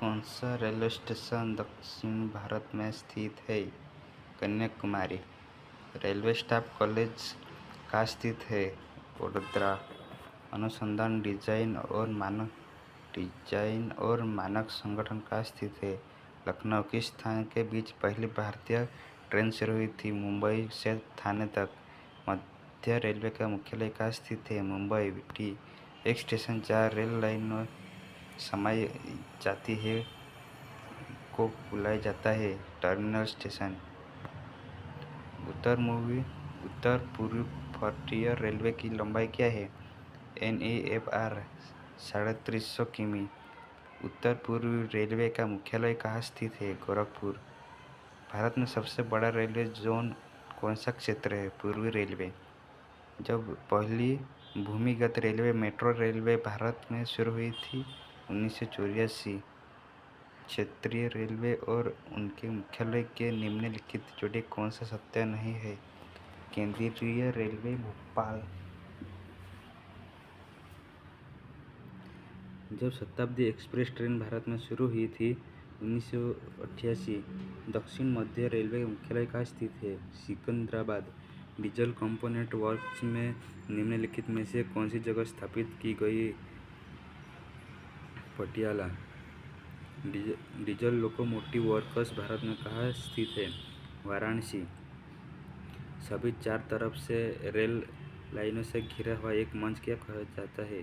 कौन सा railway station दक्षिण भारत में स्थित है? कन्याकुमारी। रेलवे स्टाफ कॉलेज कहाँ स्थित है? वडोदरा। अनुसंधान डिजाइन और मानक संगठन कहाँ स्थित है? लखनऊ। किस स्थान के बीच पहली भारतीय ट्रेन शुरू हुई थी? मुंबई से थाने तक। मध्य रेलवे का मुख्यालय कहाँ स्थित है? मुंबई। टी। एक स्टेशन जहाँ रेल लाइनें समाई जाती है को बुलाया जाता है टर्मिनल स्टेशन। उत्तर पूर्वी फ्रंटियर रेलवे की लंबाई क्या है? NEFR 350 किमी। उत्तर पूर्वी रेलवे का मुख्यालय कहाँ स्थित है? गोरखपुर। भारत में सबसे बड़ा रेलवे जोन कौन सा क्षेत्र है? पूर्वी रेलवे। जब पहली भूमिगत रेलवे मेट्रो रेलवे भारत में शुरू हुई थी? 1984। क्षेत्रीय रेलवे और उनके मुख्यालय के निम्नलिखित जोड़े कौन सा सत्य नहीं है? केंद्रीय रेलवे भोपाल। जब शताब्दी एक्सप्रेस ट्रेन भारत में शुरू हुई थी 1988, दक्षिण मध्य रेलवे का मुख्यालय कहाँ स्थित है? सिकंदराबाद। डीजल कंपोनेंट वर्क्स में निम्नलिखित में से कौन सी जगह स्थापित की गई? Patiala. Diesel locomotive works Bharat में कहाँ स्थित है? वाराणसी। सभी चार तरफ से रेल लाइनों से घिरा हुआ एक मंच क्या कहा जाता है?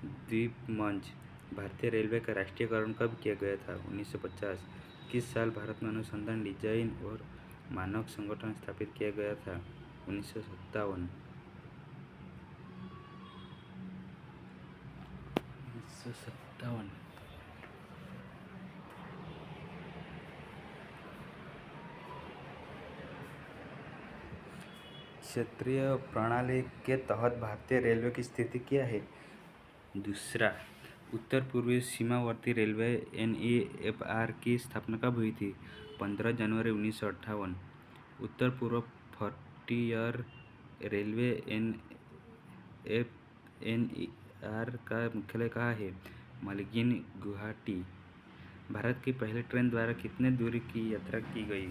द्वीप मंच। भारतीय रेलवे का राष्ट्रीयकरण कब किया गया था? 1950। किस साल भारत में अनुसंधान डिजाइन और मानक संगठन स्थापित किया गया था? 1957। क्षेत्रीय प्रणाली के तहत भारतीय रेलवे की स्थिति क्या है? दूसरा। उत्तर पूर्वी सीमावर्ती रेलवे NEFR की स्थापना कब हुई थी? 15 जनवरी 1958। उत्तर पूर्व फ्रंटियर रेलवे NER का मुख्यालय कहाँ है? मलगिन, गुवाहाटी। भारत की पहली ट्रेन द्वारा कितने दूरी की यात्रा की गई?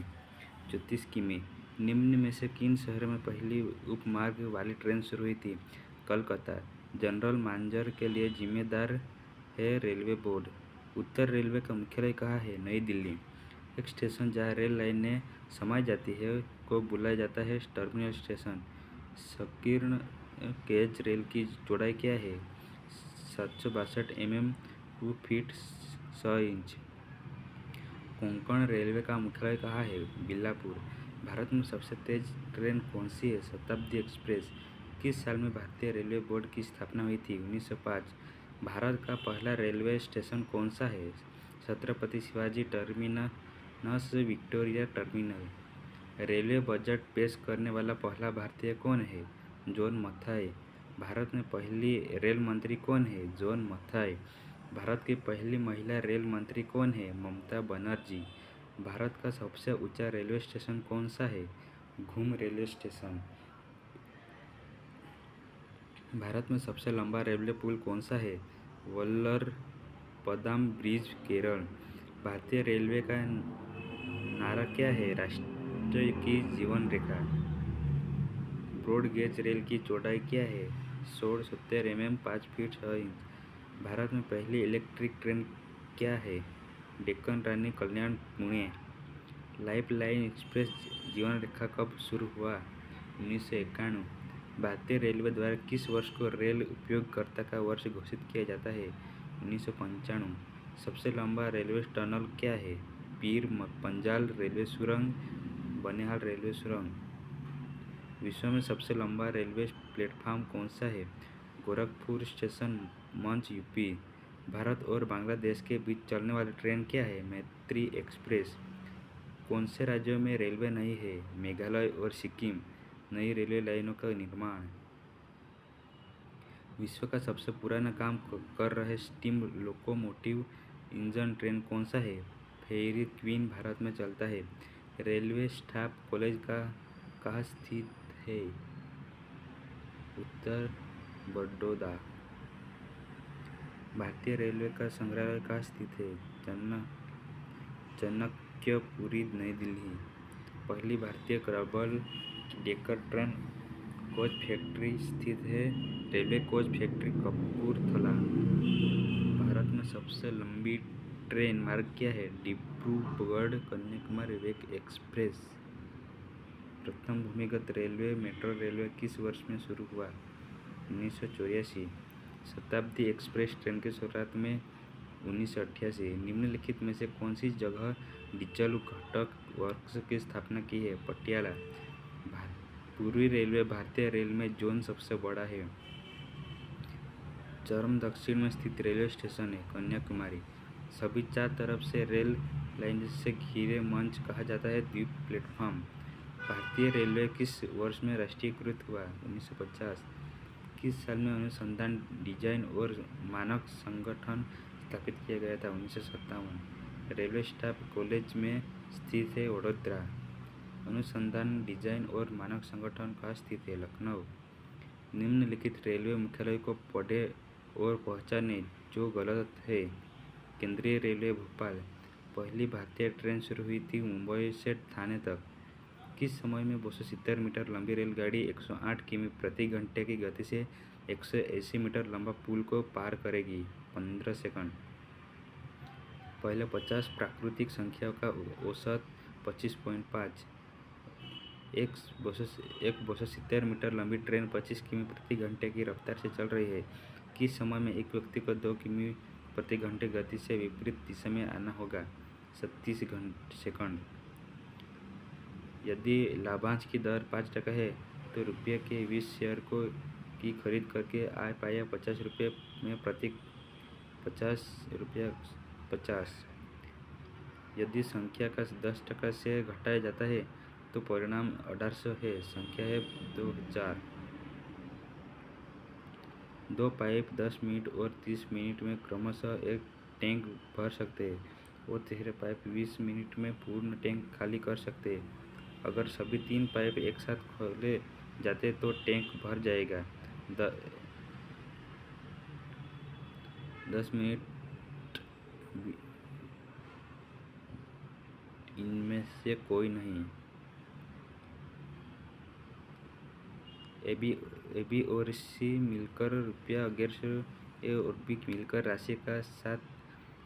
34 किमी। निम्न में से किन शहरों में पहली उपमार्ग वाली ट्रेन शुरू हुई थी? कलकत्ता। जनरल मैनेजर के लिए जिम्मेदार है रेलवे बोर्ड। उत्तर रेलवे का मुख्यालय कहाँ है? नई दिल्ली। एक स्टेशन जहाँ रेल लाइनें समाई जाती है को बुलाया जाता है टर्मिनल स्टेशन। संकीर्ण गेज रेल की चौड़ाई क्या है? 762 mm 2 feet 6 inch. Konkan railway का मुख्यालय कहाँ है? बिलासपुर। भारत में सबसे तेज ट्रेन कौन सी है? शताब्दी एक्सप्रेस। किस साल में भारतीय रेलवे बोर्ड की स्थापना हुई थी? 1905। भारत का पहला रेलवे स्टेशन कौन सा है? Chhatrapati Shivaji terminus, Victoria terminal. Railway budget पेश करने वाला पहला भारतीय कौन है? जॉन मथाई। भारत में पहली रेल मंत्री कौन है? जॉन मथाई। भारत की पहली महिला रेल मंत्री कौन है? ममता बनर्जी। भारत का सबसे ऊंचा रेलवे स्टेशन कौन सा है? घूम रेलवे स्टेशन। भारत में सबसे लंबा रेलवे पुल कौन सा है? वल्लरपदाम ब्रिज, केरल। भारतीय रेलवे का नारा क्या है? राष्ट्र की जीवन रेखा। ब्रॉड गेज रेल की चौड़ाई क्या है? 1670 mm 5 फीट 6 इंच। भारत में पहली इलेक्ट्रिक ट्रेन क्या है? डेक्कन रानी कल्याण, पुणे। लाइफलाइन एक्सप्रेस जीवन रेखा कब शुरू हुआ? 1991। भारतीय रेलवे द्वारा किस वर्ष को रेल उपयोगकर्ता का वर्ष घोषित किया जाता है? 1995। सबसे लंबा रेलवे टनल क्या है? पीर पंजाल रेलवे सुरंग, बनिहाल रेलवे सुरंग। विश्व में सबसे लंबा रेलवे प्लेटफॉर्म कौन सा है? गोरखपुर स्टेशन मंच, यूपी। भारत और बांग्लादेश के बीच चलने वाली ट्रेन क्या है? मैत्री एक्सप्रेस। कौन से राज्यों में रेलवे नहीं है? मेघालय और सिक्किम। नई रेलवे लाइनों का निर्माण। विश्व का सबसे पुराना काम कर रहे स्टीम लोकोमोटिव इंजन ट्रेन कौन सा है? फेयरी क्वीन भारत में चलता है। रेलवे स्टाफ कॉलेज का कहाँ स्थित है? उत्तर बड़ौदा। भारतीय रेलवे का संग्रहालय कहाँ स्थित है? चाणक्यपुरी, नई दिल्ली। पहली भारतीय double decker train coach factory स्थित है? Railway coach factory, Kapurthala. Bharat में सबसे लंबी ट्रेन मार्ग क्या है? डिब्रूगढ़ कन्याकुमारी वेग एक्सप्रेस। प्रथम भूमिगत रेलवे मेट्रो रेलवे किस वर्ष में शुरू हुआ? 1984। शताब्दी एक्सप्रेस ट्रेन की शुरुआत में 1988। निम्नलिखित में से कौन सी जगह डीजल घटक वर्क्स की स्थापना की है? पटियाला। पूर्वी रेलवे भारतीय रेल में जोन सबसे बड़ा है। चरम दक्षिण में स्थित रेलवे स्टेशन है? कन्याकुमारी। सभी चार तरफ से रेल लाइन से घिरे मंच कहा जाता है? द्वीप प्लेटफॉर्म। भारतीय रेलवे किस वर्ष में राष्ट्रीयकृत हुआ? 1950। किस साल में अनुसंधान, डिजाइन और मानक संगठन स्थापित किया गया था? 1957। रेलवे स्टाफ कॉलेज में स्थित है? वडोदरा। अनुसंधान, डिजाइन और मानक संगठन कहाँ स्थित है? लखनऊ। निम्नलिखित रेलवे मुख्यालय को पढ़ें और पहचानें जो गलत है। केंद्रीय रेलवे, भोपाल। पहली भारतीय ट्रेन शुरू हुई थी मुंबई से ठाणे तक। किस समय में 270 मीटर लंबी रेलगाड़ी 108 किमी प्रति घंटे की गति से 180 मीटर लंबा पुल को पार करेगी? 15 सेकंड। पहले 50 प्राकृतिक संख्याओं का औसत 25.5। एक 270 मीटर लंबी ट्रेन 25 किमी प्रति घंटे की रफ्तार से चल रही है। किस समय में एक व्यक्ति को 2 किमी प्रति घंटे गति से विपरीत दिशा में आना होगा? 37 सेकंड। यदि लाभांश की दर 5% है तो रुपये के 20 शेयर की खरीद करके आय पाया 50 रुपये में प्रति 50 रुपया 50। यदि संख्या का 10% से घटाया जाता है तो परिणाम 1800 है। संख्या है 2000। दो पाइप 10 मिनट और 30 मिनट में क्रमशः एक टैंक भर सकते हैं और तीसरे पाइप 20 मिनट में पूर्ण टैंक खाली कर सकते हैं। अगर सभी 3 पाइप एक साथ खोले जाते तो टैंक भर जाएगा। 10 मिनट इनमें से कोई नहीं। ए बी और सी मिलकर रुपया 1100, ए और बी मिलकर राशि का 7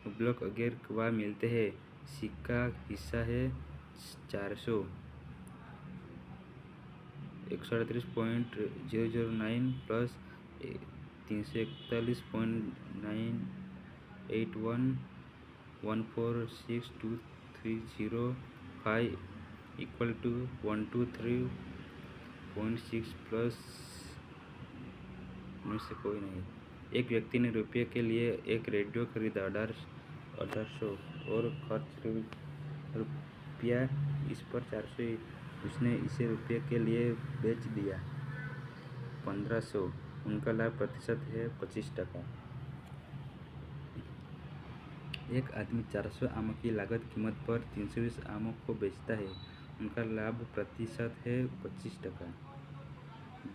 उपलब्ध 11 मिलते हैं। सी का हिस्सा है 400, 138.009 प्लस 341.981146230 इक्वल टू 123.6 प्लस में से कोई नहीं। एक व्यक्ति ने रुपये के लिए एक रेडियो खरीदा 1800 और खर्च रुपया इस पर 400। उसने इसे रुपये के लिए बेच दिया 1500। उनका लाभ प्रतिशत है 25%। एक आदमी 400 आमों की लागत कीमत पर 320 आमों को बेचता है। उनका लाभ प्रतिशत है 25%।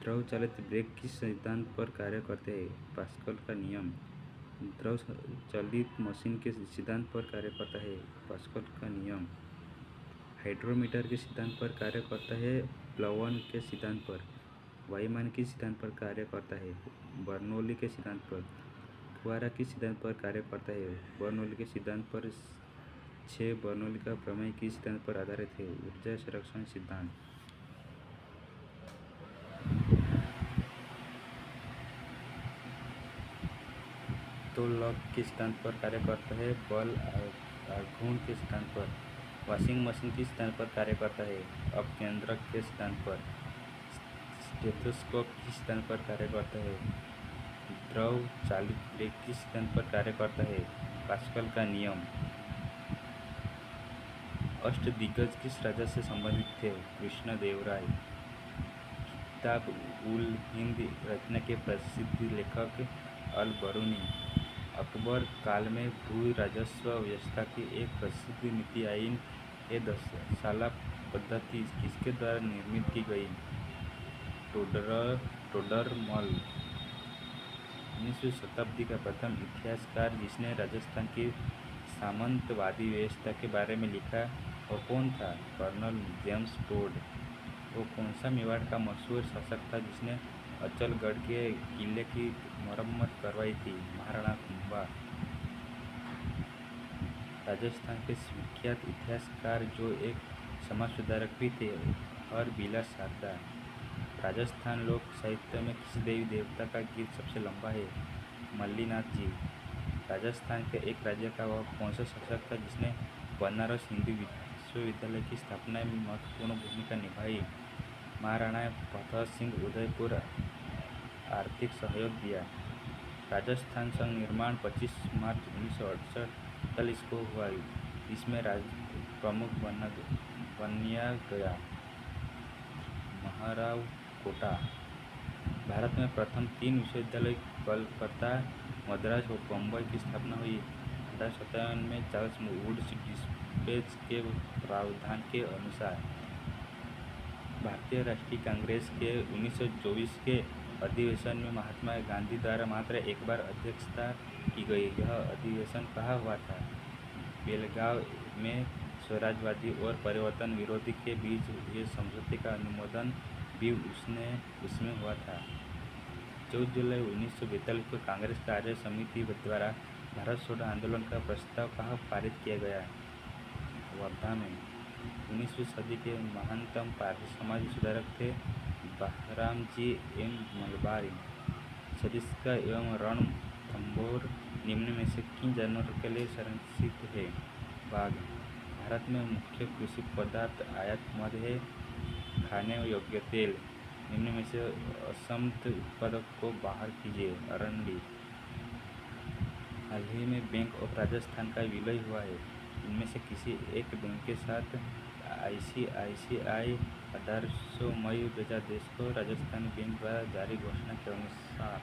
द्रव चालित ब्रेक किस सिद्धांत पर कार्य करते हैं? पास्कल का नियम। द्रव चालित मशीन के सिद्धांत पर कार्य करता है? पास्कल का नियम। हाइड्रोमीटर के सिद्धांत पर कार्य करता है? प्लवन के सिद्धांत पर। वायुमान के सिद्धांत पर कार्य करता है? बर्नौली के सिद्धांत पर। फुआरा किस सिद्धांत पर कार्य करता है? बर्नौली के सिद्धांत पर। 6 बर्नौली का प्रमेय किस सिद्धांत पर आधारित है? ऊर्जा संरक्षण सिद्धांत। तो लॉक के सिद्धांत पर कार्य करता है? बल आघूर्ण के सिद्धांत पर। वॉशिंग मशीन किस सिद्धांत पर कार्य करता है? अपकेंद्रक के सिद्धांत पर। स्टेथोस्कोप किस सिद्धांत पर कार्य करता है? द्रव चालित ब्रेक किस सिद्धांत पर कार्य करता है? पास्कल का नियम। अष्टदिग्गज किस राजा से संबंधित थे? कृष्णदेवराय। किताब उल हिंद रचना के प्रसिद्ध लेखक अल बरूनी। अकबर काल में भू राजस्व व्यवस्था की एक प्रसिद्ध नीति आइन ए दसाला पद्धति किसके द्वारा निर्मित की गई? टोडरमल। 19वीं शताब्दी का प्रथम इतिहासकार जिसने राजस्थान की सामंतवादी व्यवस्था के बारे में लिखा वो कौन था? Colonel James Tod. वो कौन सा मेवाड़ का मशहूर शासक था जिसने अचलगढ़ के किले की मरम्मत करवाई थी? महाराणा कुंभा। राजस्थान के विख्यात इतिहासकार जो एक समाज सुधारक भी थे, हरबिलास शारदा। राजस्थान लोक साहित्य में किस देवी देवता का गीत सबसे लंबा है? मल्लीनाथ जी। राजस्थान के एक राज्य का वह कौन सा शासक था जिसने बनारस हिंदू विश्वविद्यालय की स्थापना में महत्वपूर्ण भूमिका निभाई? महाराणा प्रताप सिंह। उदयपुर आर्थिक सहयोग दिया। राजस्थान संघ निर्माण 25 मार्च 1948 को हुआ। इसमें प्रमुख बनाया गया महाराव कोटा। भारत में प्रथम 3 विश्वविद्यालय कलकत्ता, मद्रास और बम्बई की स्थापना हुई 1857 में चार्ल्स वुड्स डिस्पेच के प्रावधान के अनुसार। भारतीय राष्ट्रीय कांग्रेस के 1924 के अधिवेशन में महात्मा गांधी द्वारा मात्र एक बार अध्यक्षता की गई। यह अधिवेशन कहाँ हुआ था? बेलगाव में। स्वराजवादी और परिवर्तन विरोधी के बीच हुए समझौते का अनुमोदन भी उसमें हुआ था। 14 जुलाई 1942 को कांग्रेस कार्य समिति द्वारा भारत छोड़ो आंदोलन का प्रस्ताव कहाँ पारित किया गया? वर्धा में। 19वीं सदी के महानतम पारसी समाज सुधारक थे बहरामजी एम मलबारी। सरिस्का एवं रणथंभौर निम्न में से किन जानवरों के लिए संरक्षित है? बाघ। भारत में मुख्य कृषि पदार्थ आयात मद है। खाने योग्य तेल निम्न में से असमर्थ उत्पादक को बाहर कीजिए। अरंडी। हाल ही में बैंक ऑफ राजस्थान का विलय हुआ है। इनमें से किसी एक बैंक के साथ ICICI 1800 मई 2010 को राजस्थानी बैंक द्वारा जारी घोषणा के अनुसार